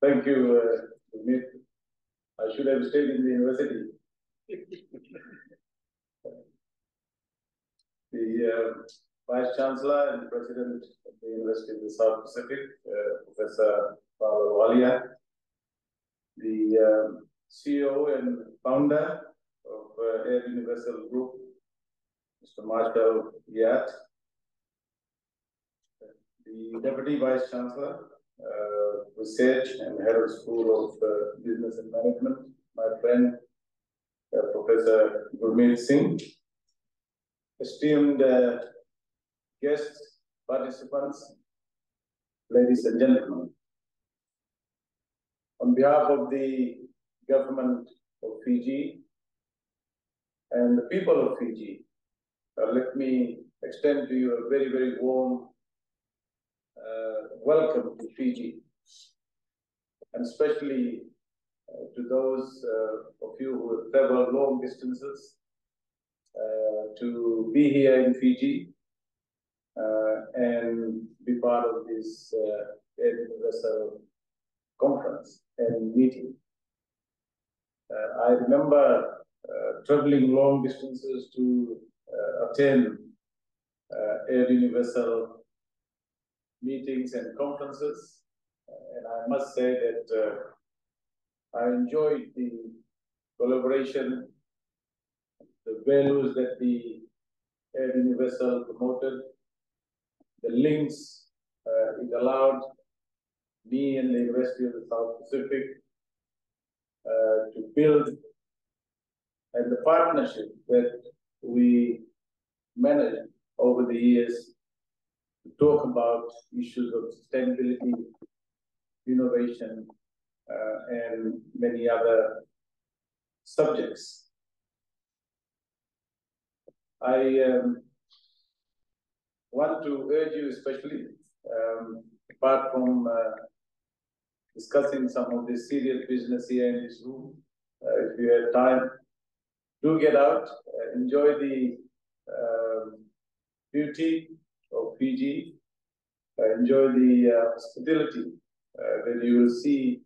Thank you, Amit. I should have stayed in the university. The Vice Chancellor and President of the University of the South Pacific, Professor Walia, the CEO and founder of Air Universal Group, Mr. Marshall Yat, the Deputy Vice Chancellor, Research and Head of School of Business and Management, my friend, Professor Gurmeet Singh, esteemed guests, participants, ladies and gentlemen. On behalf of the government of Fiji and the people of Fiji, let me extend to you a very, very warm welcome to Fiji, and especially to those of you who have traveled long distances to be here in Fiji and be part of this universal conference and meeting. I remember traveling long distances to attend Air Universal meetings and conferences, and I must say that I enjoyed the collaboration, the values that the Air Universal promoted, the links it allowed me and the University of the South Pacific to build, and the partnership that we managed over the years to talk about issues of sustainability, innovation, and many other subjects. I want to urge you especially, apart from discussing some of the serious business here in this room, if you have time, do get out, enjoy the beauty of Fiji, enjoy the hospitality that you will see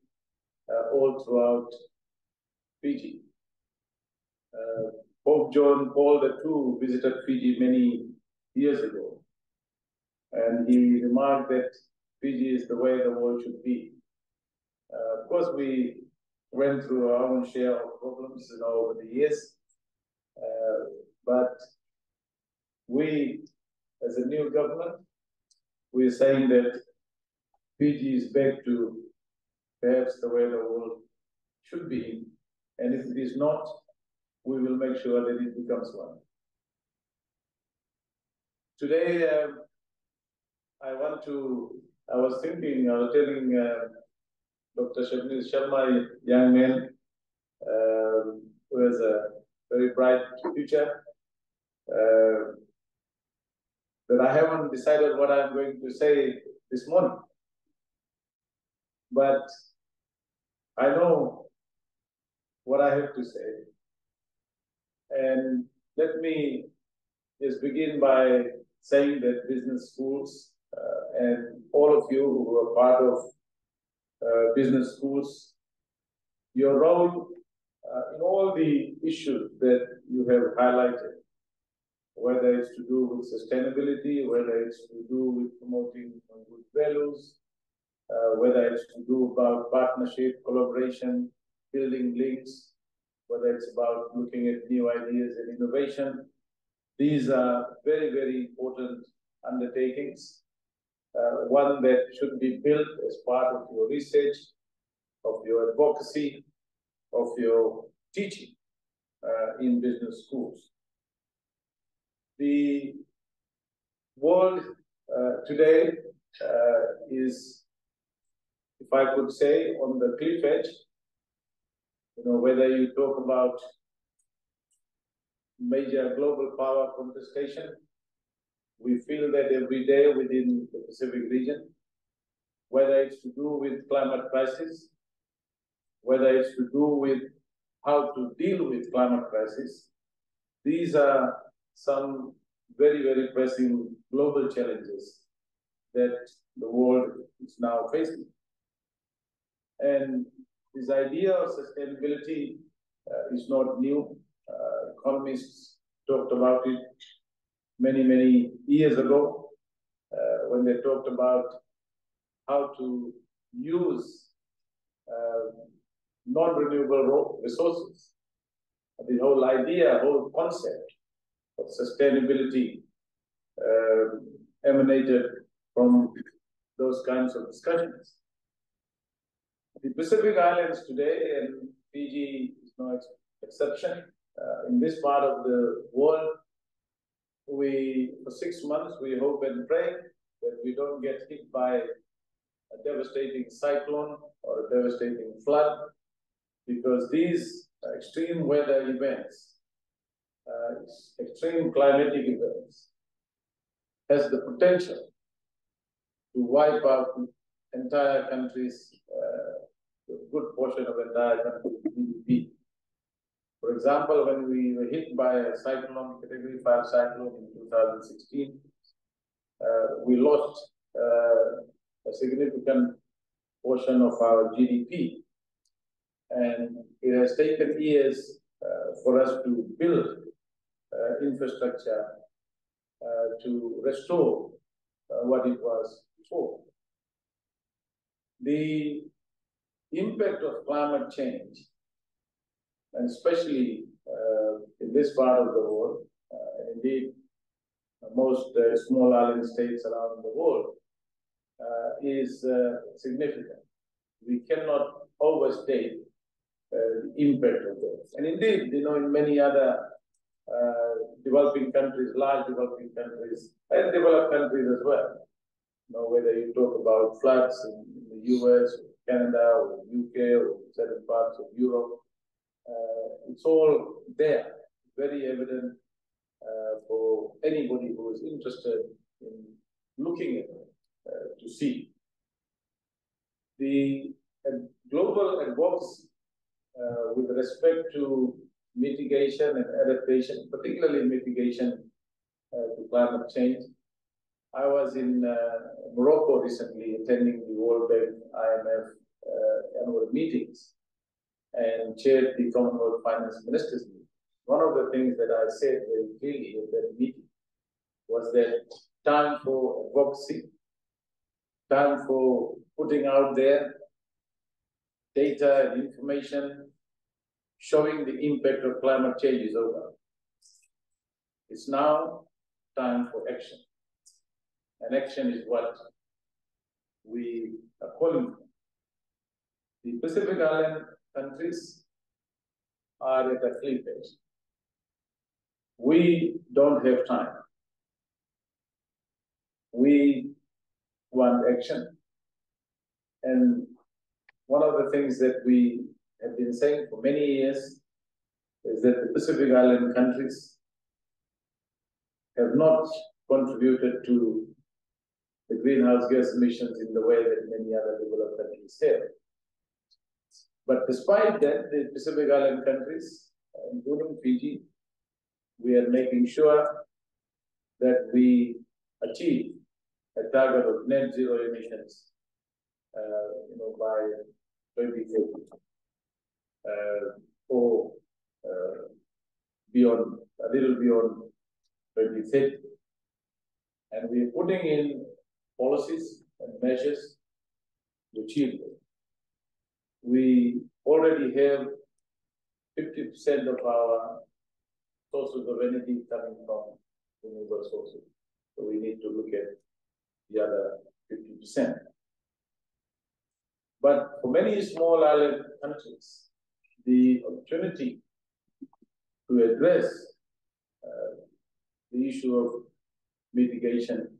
all throughout Fiji. Pope John Paul II visited Fiji many years ago, and he remarked that Fiji is the way the world should be. Of course, we went through our own share of problems over the years, but we, as a new government, we're saying that Fiji is back to perhaps the way the world should be, and if it is not, we will make sure that it becomes one. Today, I was telling Dr. Shabnil Sharma, a young man who has a very bright future, that I haven't decided what I'm going to say this morning. But I know what I have to say. And let me just begin by saying that business schools and all of you who are part of business schools, your role in all the issues that you have highlighted, whether it's to do with sustainability, whether it's to do with promoting good values, whether it's to do about partnership, collaboration, building links, whether it's about looking at new ideas and innovation. These are very, very important undertakings, one that should be built as part of your research, of your advocacy, of your teaching in business schools. The world today is, if I could say, on the cliff edge. Whether you talk about major global power contestation, we feel that every day within the Pacific region, whether it's to do with climate crisis, whether it's to do with how to deal with climate crisis, these are some very, very pressing global challenges that the world is now facing. And this idea of sustainability is not new. Economists talked about it many years ago when they talked about how to use non-renewable resources. The whole idea, whole concept of sustainability emanated from those kinds of discussions. The Pacific Islands today, and Fiji is no exception, in this part of the world, for 6 months, we hope and pray that we don't get hit by a devastating cyclone or a devastating flood, because these extreme weather events, extreme climatic events, has the potential to wipe out entire countries, a good portion of entire country's GDP. For example, when we were hit by a cyclone, Category 5 cyclone in 2016, we lost a significant portion of our GDP. And it has taken years for us to build infrastructure to restore what it was before. The impact of climate change, and especially in this part of the world, and indeed most small island states around the world, is significant. We cannot overstate the impact of this. And indeed, in many other developing countries, large developing countries, and developed countries as well, whether you talk about floods in the US, or Canada, or UK, or certain parts of Europe, it's all there, very evident for anybody who is interested in looking at it to see. The global advocacy with respect to mitigation and adaptation, particularly mitigation to climate change. I was in Morocco recently attending the World Bank IMF annual meetings and chaired the Commonwealth Finance Ministers meeting. One of the things that I said very clearly at that meeting was that time for advocacy, time for putting out there data and information showing the impact of climate change is over. It's now time for action. And action is what we are calling for. The Pacific Island countries are at a cliff edge. We don't have time. We want action. And one of the things that we have been saying for many years is that the Pacific Island countries have not contributed to the greenhouse gas emissions in the way that many other developed countries have. But despite that, the Pacific Island countries, including Fiji, we are making sure that we achieve a target of net zero emissions, by 2030, or beyond, a little beyond 2030. And we are putting in policies and measures to achieve it. We already have 50% of our sources of energy coming from renewable sources. So we need to look at the other 50%. But for many small island countries, the opportunity to address the issue of mitigation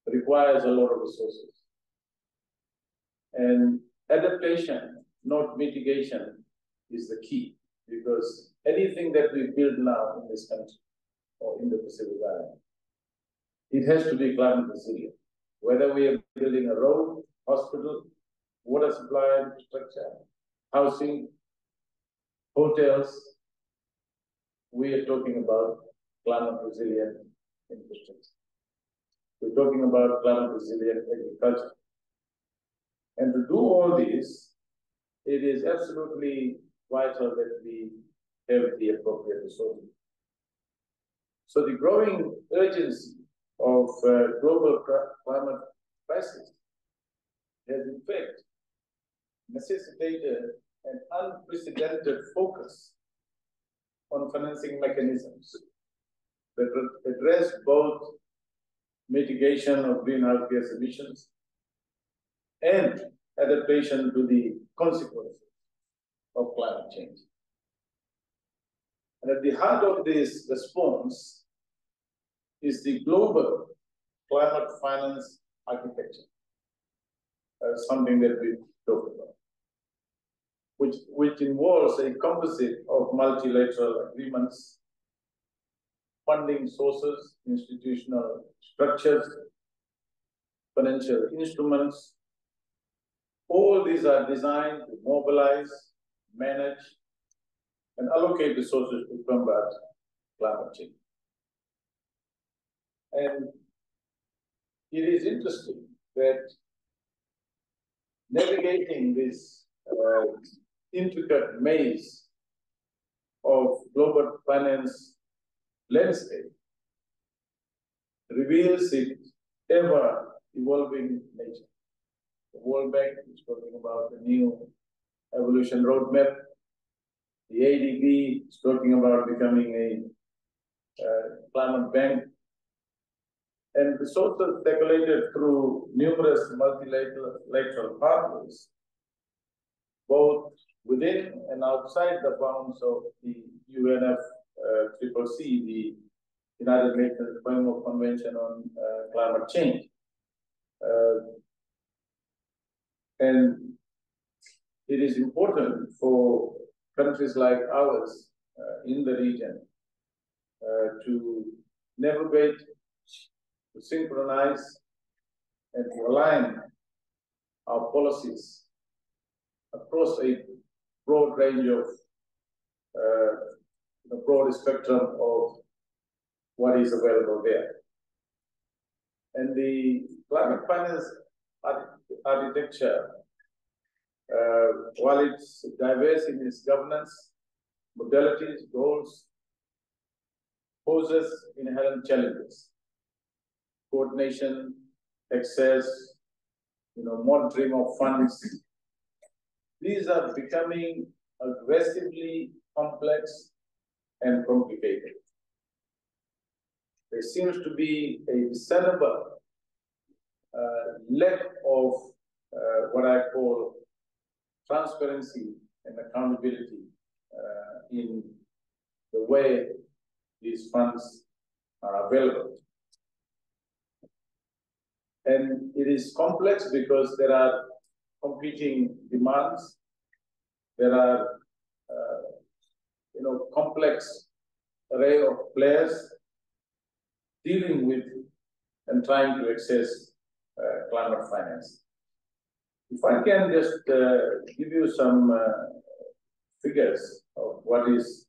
requires a lot of resources. And adaptation, not mitigation, is the key, because anything that we build now in this country or in the Pacific Island, it has to be climate resilient. Whether we are building a road, hospital, water supply infrastructure, housing, hotels, we are talking about climate resilient infrastructure. We're talking about climate resilient agriculture. And to do all this, it is absolutely vital that we have the appropriate resources. So the growing urgency of global climate crisis has in fact necessitated an unprecedented focus on financing mechanisms that address both mitigation of greenhouse gas emissions and adaptation to the consequences of climate change. And at the heart of this response is the global climate finance architecture, something that we talked about, which involves a composite of multilateral agreements, funding sources, institutional structures, financial instruments. All these are designed to mobilize, manage, and allocate resources to combat climate change. And it is interesting that navigating this intricate maze of global finance landscape reveals its ever-evolving nature. The World Bank is talking about the new evolution roadmap. The ADB is talking about becoming a climate bank. And resources circulated through numerous multilateral pathways, both within and outside the bounds of the UNFCCC, the United Nations Framework Convention on Climate Change. And it is important for countries like ours in the region to navigate, to synchronize, and to align our policies across a broad range of, the broad spectrum of what is available there. And the climate finance architecture, while it's diverse in its governance, modalities, goals, poses inherent challenges. Coordination, access, monitoring of funds. These are becoming aggressively complex and complicated. There seems to be a discernible lack of what I call transparency and accountability in the way these funds are available. And it is complex because there are competing demands. There are, complex array of players dealing with and trying to access climate finance. If I can just give you some figures of what is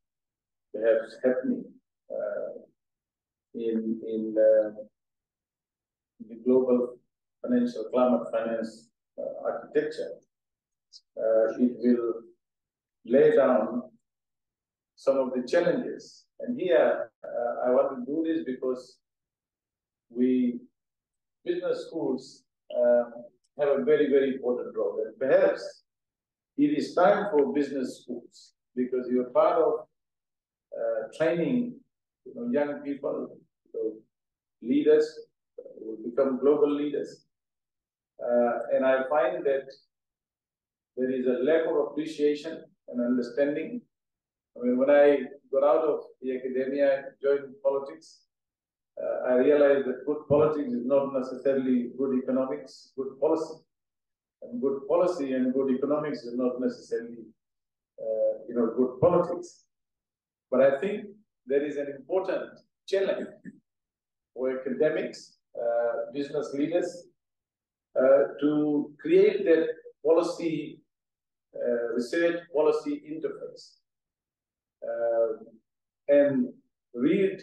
perhaps happening in the global financial climate finance architecture, it will lay down some of the challenges. And here, I want to do this because business schools have a very, very important role. And perhaps it is time for business schools, because you're part of training young people, leaders who will become global leaders. And I find that there is a lack of appreciation and understanding. I mean, when I got out of the academia and joined politics, I realized that good politics is not necessarily good economics, good policy. And good policy and good economics is not necessarily, good politics. But I think there is an important challenge for academics, business leaders, to create that policy, research policy interface, and read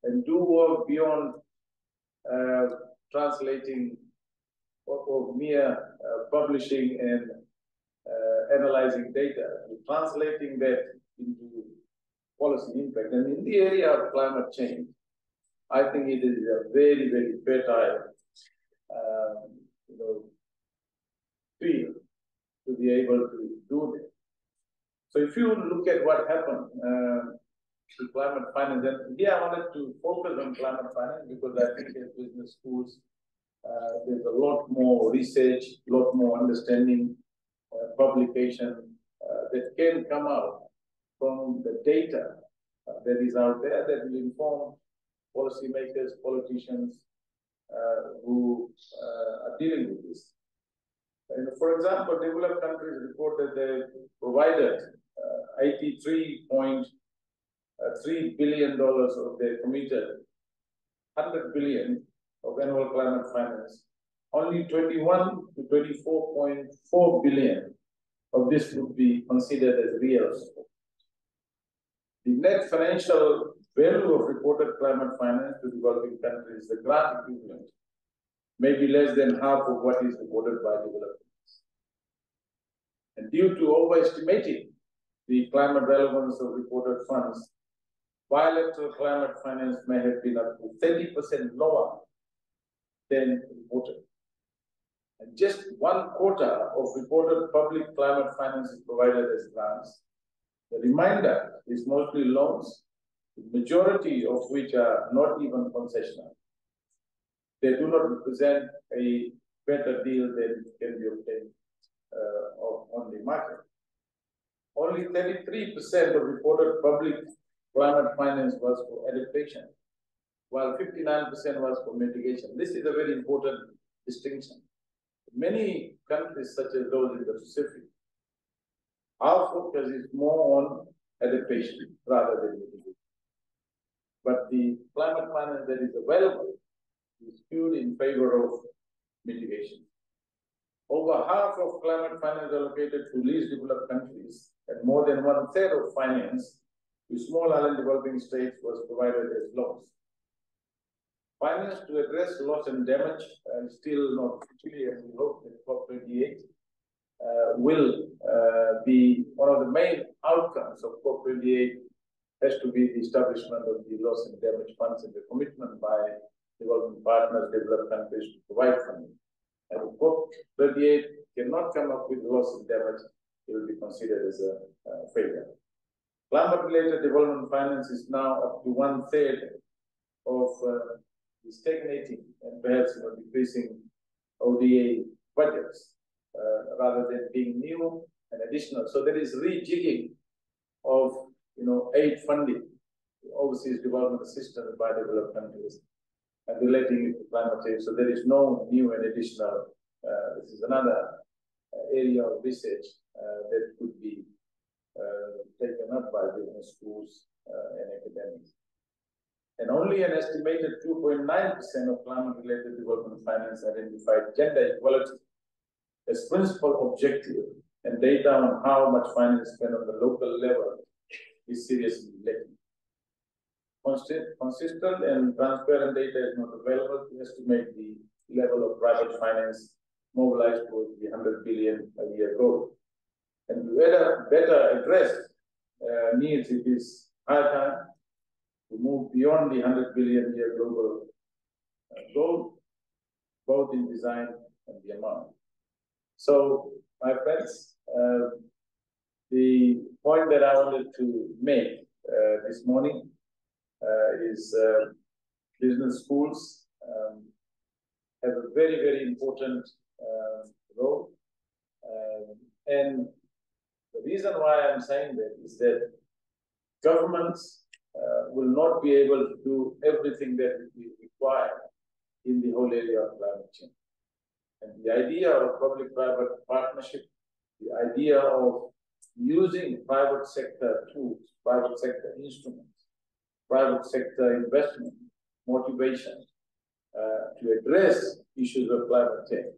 and do work beyond translating or mere publishing and analyzing data, translating that into policy impact. And in the area of climate change, I think it is a very, very fertile field to be able to do this. So if you look at what happened to climate finance, and here I wanted to focus on climate finance because I think in business schools, there's a lot more research, a lot more understanding, publication that can come out from the data that is out there that will inform policymakers, politicians who are dealing with this. And for example, developed countries report that they provided $83.3 billion of their committed $100 billion of annual climate finance. Only 21 to 24.4 billion of this would be considered as real support. The net financial value of reported climate finance to developing countries, the grant equivalent, may be less than half of what is reported by developed countries. And due to overestimating the climate relevance of reported funds, bilateral climate finance may have been up to 30% lower than reported. And just 1/4 of reported public climate finance is provided as grants. The remainder is mostly loans, the majority of which are not even concessional. They do not represent a better deal than can be obtained on the market. Only 33% of reported public climate finance was for adaptation, while 59% was for mitigation. This is a very important distinction. Many countries, such as those in the Pacific, our focus is more on adaptation rather than mitigation. But the climate finance that is available is skewed in favor of mitigation. Over half of climate finance allocated to least developed countries and more than 1/3 of finance to small island developing states was provided as loans. Finance to address loss and damage is still not clear, and we hope that COP28 will be one of the main outcomes of COP28 has to be the establishment of the loss and damage funds and the commitment by developing partners, developed countries to provide funding. And if COP28 cannot come up with loss and damage, it will be considered as a failure. Climate-related development finance is now up to 1/3 of the stagnating and perhaps decreasing ODA budgets rather than being new and additional. So there is rejigging of aid funding, overseas development assistance by developed countries, and relating it to climate change. So there is no new and additional. This is another area of research that could be taken up by business schools and academics. And only an estimated 2.9% of climate-related development finance identified gender equality as principal objective, and data on how much finance spent on the local level is seriously lacking. Consistent and transparent data is not available to estimate the level of private finance mobilized towards the 100 billion a year goal. And to better address needs, it is high time to move beyond the 100 billion year global goal, both in design and the amount. So, my friends, the point that I wanted to make this morning is business schools have a very, very important role. And the reason why I'm saying that is that governments will not be able to do everything that is required in the whole area of climate change. And the idea of public-private partnership, the idea of using private sector tools, private sector instruments, private sector investment, motivation to address issues of climate change.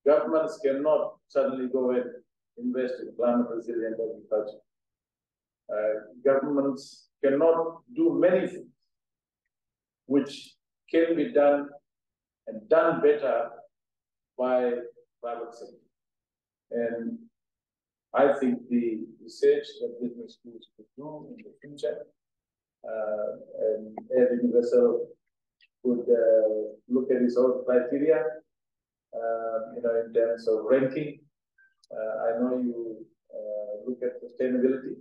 Governments cannot suddenly go and invest in climate resilient agriculture. Governments cannot do many things which can be done and done better by private sector. And I think the research that business schools could do in the future, and Universal could look at its own criteria, in terms of ranking. I know you look at sustainability,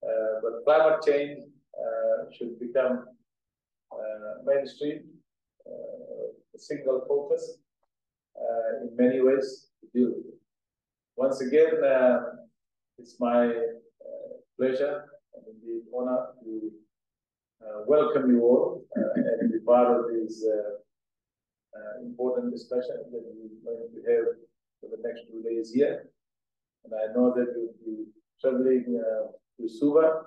but climate change should become mainstream, a single focus in many ways to deal with it. Once again, it's my pleasure and indeed honor to welcome you all and be part of this important discussion that we're going to have for the next 2 days here. And I know that you'll be traveling to Suva,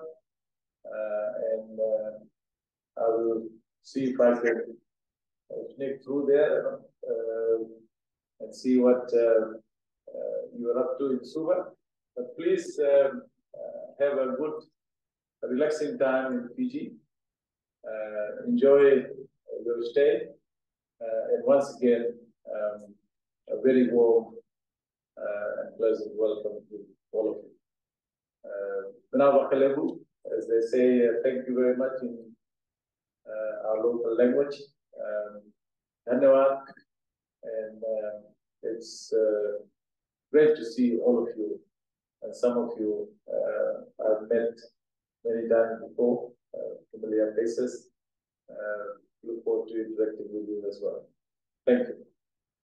and I will see if I can sneak through there and see what you are up to in Suva. But please have a good, relaxing time in Fiji. Enjoy your stay. And once again, a very warm and pleasant welcome to all of you. Vanua Levu, as they say, thank you very much in our local language. Dhanyawad, and it's great to see all of you, and some of you I've met many times before, familiar faces. Look forward to interacting with you as well. Thank you.